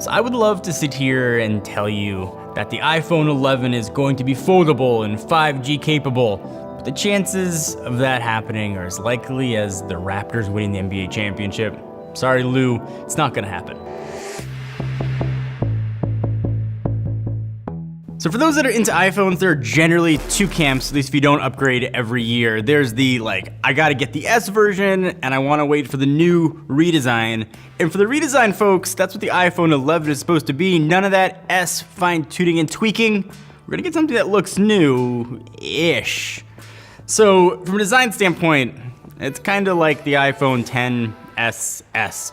So I would love to sit here and tell you that the iPhone 11 is going to be foldable and 5G capable, but the chances of that happening are as likely as the Raptors winning the NBA championship. Sorry, Lou, it's not gonna happen. So for those that are into iPhones, there are generally two camps, at least if you don't upgrade every year. There's the, I gotta get the S version, and I wanna wait for the new redesign. And for the redesign folks, that's what the iPhone 11 is supposed to be. None of that S fine-tuning and tweaking. We're gonna get something that looks new-ish. So from a design standpoint, it's kinda like the iPhone XS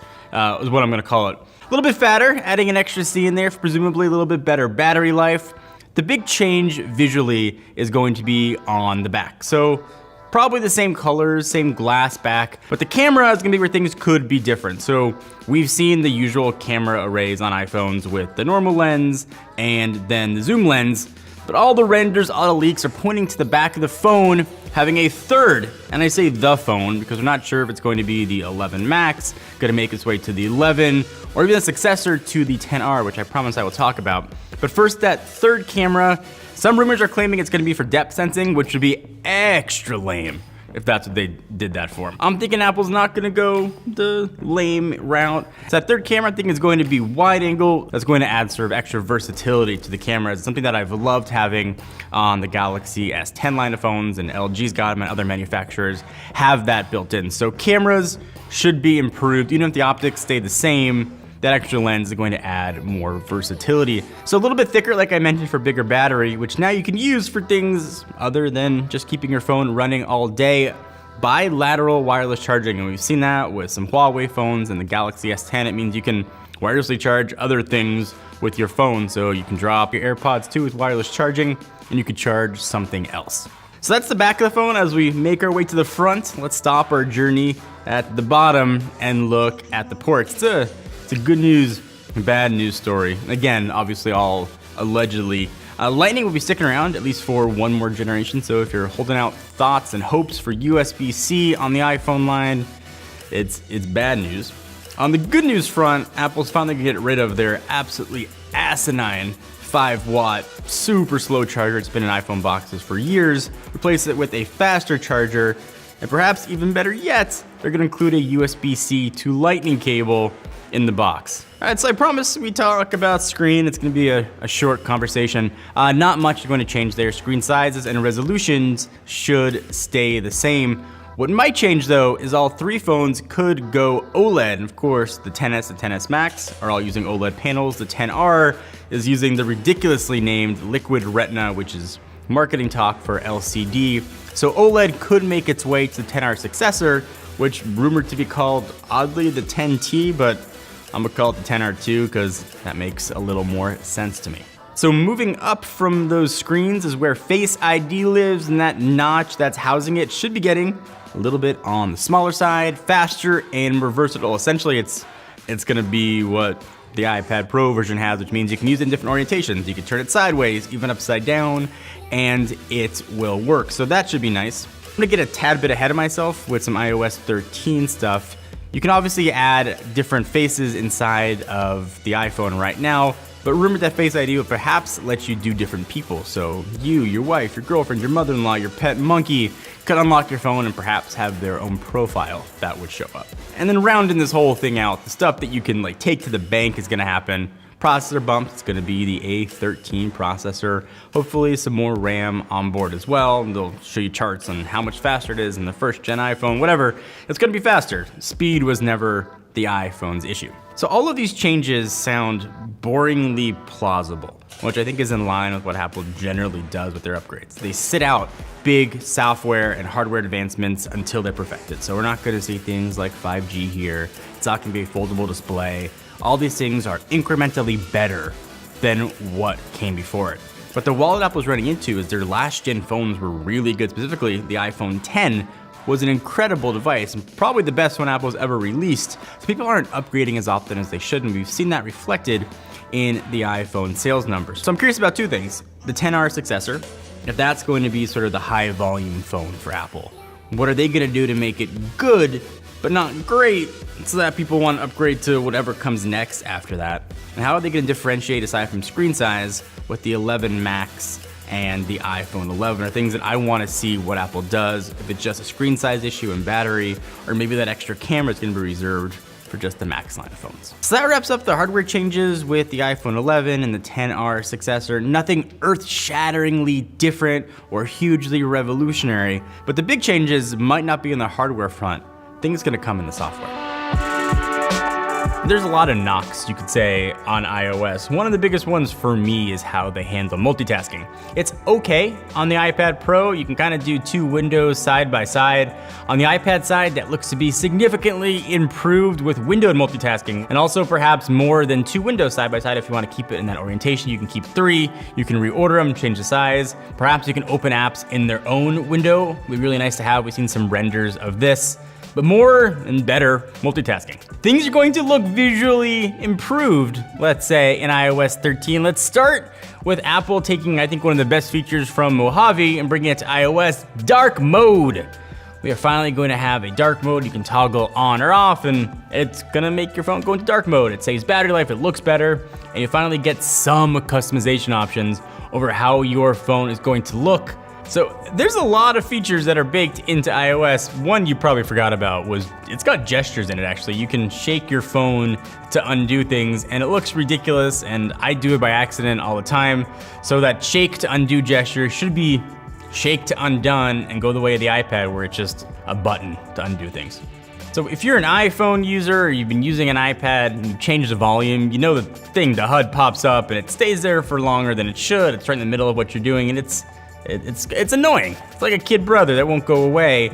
is what I'm gonna call it. A little bit fatter, adding an extra C in there for presumably a little bit better battery life. The big change visually is going to be on the back. So probably the same colors, same glass back, but the camera is gonna be where things could be different. So we've seen the usual camera arrays on iPhones with the normal lens and then the zoom lens, but all the renders, all the leaks are pointing to the back of the phone having a third, and I say the phone because we're not sure if it's going to be the 11 Max, gonna make its way to the 11, or even a successor to the 10R, which I promise I will talk about. But first, that third camera, some rumors are claiming it's gonna be for depth sensing, which would be extra lame if that's what they did that for. I'm thinking Apple's not gonna go the lame route. So that third camera I think is going to be wide angle. That's going to add sort of extra versatility to the camera. It's something that I've loved having on the Galaxy S10 line of phones, and LG's got them and other manufacturers have that built in. So cameras should be improved, even if the optics stay the same. That extra lens is going to add more versatility. So a little bit thicker, like I mentioned, for bigger battery, which now you can use for things other than just keeping your phone running all day. Bilateral wireless charging, and we've seen that with some Huawei phones and the Galaxy S10. It means you can wirelessly charge other things with your phone. So you can drop your AirPods too with wireless charging, and you could charge something else. So that's the back of the phone. As we make our way to the front, let's stop our journey at the bottom and look at the ports. It's a good news and bad news story. Again, obviously all allegedly. Lightning will be sticking around at least for one more generation, so if you're holding out thoughts and hopes for USB-C on the iPhone line, it's bad news. On the good news front, Apple's finally gonna get rid of their absolutely asinine 5-watt super slow charger. It's been in iPhone boxes for years. Replace it with a faster charger, and perhaps even better yet, they're gonna include a USB-C to Lightning cable in the box. All right, so I promise we talk about screen. It's gonna be a short conversation. Not much is going to change there. Screen sizes and resolutions should stay the same. What might change though is all three phones could go OLED. And of course, the XS and XS Max are all using OLED panels. The 10R is using the ridiculously named Liquid Retina, which is marketing talk for LCD. So OLED could make its way to the 10R successor, which rumored to be called, oddly, the 10T, but I'm gonna call it the 10R2 because that makes a little more sense to me. So moving up from those screens is where Face ID lives, and that notch that's housing it should be getting a little bit on the smaller side, faster and more versatile. Essentially, it's gonna be what the iPad Pro version has, which means you can use it in different orientations. You can turn it sideways, even upside down, and it will work. So that should be nice. I'm gonna get a tad bit ahead of myself with some iOS 13 stuff. You can obviously add different faces inside of the iPhone right now, but rumored that Face ID will perhaps let you do different people. So you, your wife, your girlfriend, your mother-in-law, your pet monkey could unlock your phone and perhaps have their own profile that would show up. And then rounding this whole thing out, the stuff that you can take to the bank is gonna happen. Processor bumps, it's gonna be the A13 processor. Hopefully some more RAM on board as well. And they'll show you charts on how much faster it is in the first gen iPhone, whatever. It's gonna be faster. Speed was never the iPhone's issue. So all of these changes sound boringly plausible, which I think is in line with what Apple generally does with their upgrades. They sit out big software and hardware advancements until they're perfected. So we're not gonna see things like 5G here. It's not gonna be a foldable display. All these things are incrementally better than what came before it. But the wall that Apple's running into is their last gen phones were really good. Specifically, the iPhone X was an incredible device and probably the best one Apple's ever released. So people aren't upgrading as often as they should, and we've seen that reflected in the iPhone sales numbers. So I'm curious about two things. The 10R successor, if that's going to be sort of the high volume phone for Apple. What are they gonna do to make it good but not great, so that people want to upgrade to whatever comes next after that. And how are they going to differentiate aside from screen size with the 11 Max and the iPhone 11 are things that I want to see what Apple does, if it's just a screen size issue and battery, or maybe that extra camera is going to be reserved for just the Max line of phones. So that wraps up the hardware changes with the iPhone 11 and the XR successor. Nothing earth-shatteringly different or hugely revolutionary, but the big changes might not be in the hardware front. Things gonna come in the software. There's a lot of knocks, you could say, on iOS. One of the biggest ones for me is how they handle multitasking. It's okay on the iPad Pro. You can kind of do 2 windows side by side. On the iPad side, that looks to be significantly improved with windowed multitasking, and also perhaps more than 2 windows side by side. If you want to keep it in that orientation, you can keep 3. You can reorder them, change the size. Perhaps you can open apps in their own window. It'd be really nice to have. We've seen some renders of this. But more and better multitasking. Things are going to look visually improved, let's say, in iOS 13. Let's start with Apple taking, I think, one of the best features from Mojave and bringing it to iOS, dark mode. We are finally going to have a dark mode you can toggle on or off, and it's gonna make your phone go into dark mode. It saves battery life, it looks better, and you finally get some customization options over how your phone is going to look. So there's a lot of features that are baked into iOS. One you probably forgot about was it's got gestures in it actually. You can shake your phone to undo things and it looks ridiculous, and I do it by accident all the time. So that shake to undo gesture should be shake to undone and go the way of the iPad where it's just a button to undo things. So if you're an iPhone user or you've been using an iPad and you change the volume, you know the HUD pops up and it stays there for longer than it should. It's right in the middle of what you're doing and it's annoying. It's like a kid brother that won't go away.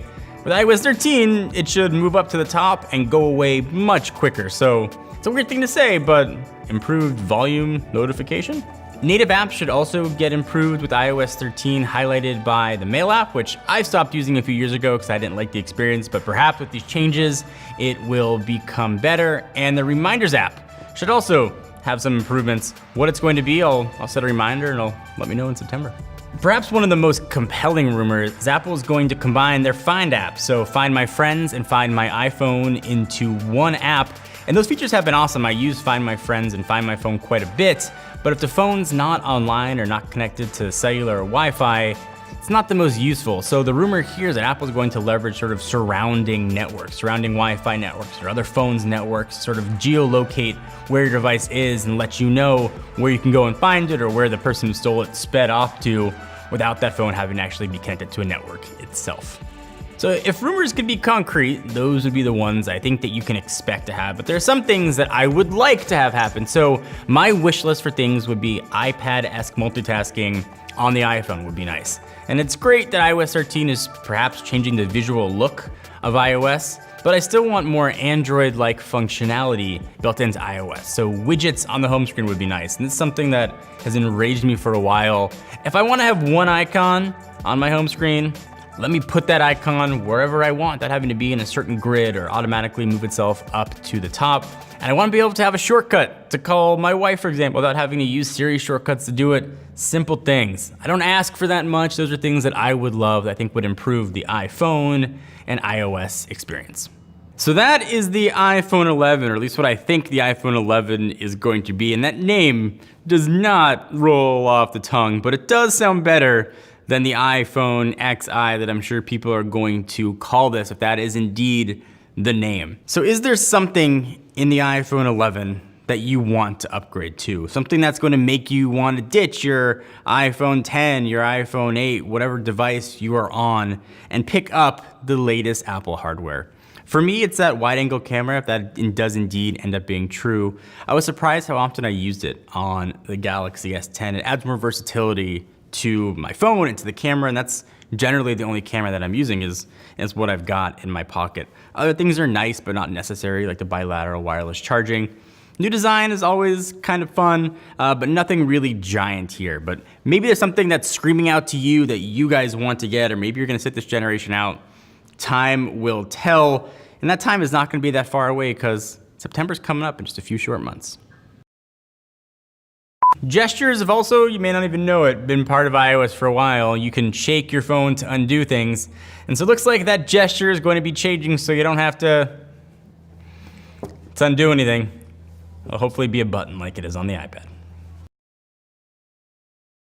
With iOS 13, it should move up to the top and go away much quicker. So it's a weird thing to say, but improved volume notification. Native apps should also get improved with iOS 13, highlighted by the Mail app, which I stopped using a few years ago because I didn't like the experience, but perhaps with these changes, it will become better. And the Reminders app should also have some improvements. What it's going to be, I'll set a reminder and it'll let me know in September. Perhaps one of the most compelling rumors is Apple is going to combine their Find app, so Find My Friends and Find My iPhone into one app. And those features have been awesome. I use Find My Friends and Find My Phone quite a bit, but if the phone's not online or not connected to cellular or Wi-Fi, it's not the most useful. So the rumor here is that Apple's going to leverage sort of surrounding networks, surrounding Wi-Fi networks or other phones networks, sort of geolocate where your device is and let you know where you can go and find it or where the person who stole it sped off to without that phone having to actually be connected to a network itself. So if rumors could be concrete, those would be the ones I think that you can expect to have. But there are some things that I would like to have happen. So my wish list for things would be iPad-esque multitasking on the iPhone would be nice. And it's great that iOS 13 is perhaps changing the visual look of iOS, but I still want more Android-like functionality built into iOS. So widgets on the home screen would be nice. And it's something that has enraged me for a while. If I want to have one icon on my home screen, let me put that icon wherever I want, without having to be in a certain grid or automatically move itself up to the top. And I want to be able to have a shortcut to call my wife, for example, without having to use Siri shortcuts to do it. Simple things. I don't ask for that much. Those are things that I would love, that I think would improve the iPhone and iOS experience. So that is the iPhone 11, or at least what I think the iPhone 11 is going to be. And that name does not roll off the tongue, but it does sound better than the iPhone XI that I'm sure people are going to call this, if that is indeed the name. So is there something in the iPhone 11 that you want to upgrade to? Something that's going to make you want to ditch your iPhone 10, your iPhone 8, whatever device you are on, and pick up the latest Apple hardware? For me, it's that wide-angle camera, if that does indeed end up being true. I was surprised how often I used it on the Galaxy S10. It adds more versatility to my phone and to the camera, and that's generally the only camera that I'm using is what I've got in my pocket. Other things are nice but not necessary, like the bilateral wireless charging. New design is always kind of fun, but nothing really giant here. But maybe there's something that's screaming out to you that you guys want to get, or maybe you're gonna sit this generation out. Time will tell, and that time is not gonna be that far away because September's coming up in just a few short months. Gestures have also, you may not even know it, been part of iOS for a while. You can shake your phone to undo things. And so it looks like that gesture is going to be changing so you don't have to Let's undo anything. It'll hopefully be a button like it is on the iPad.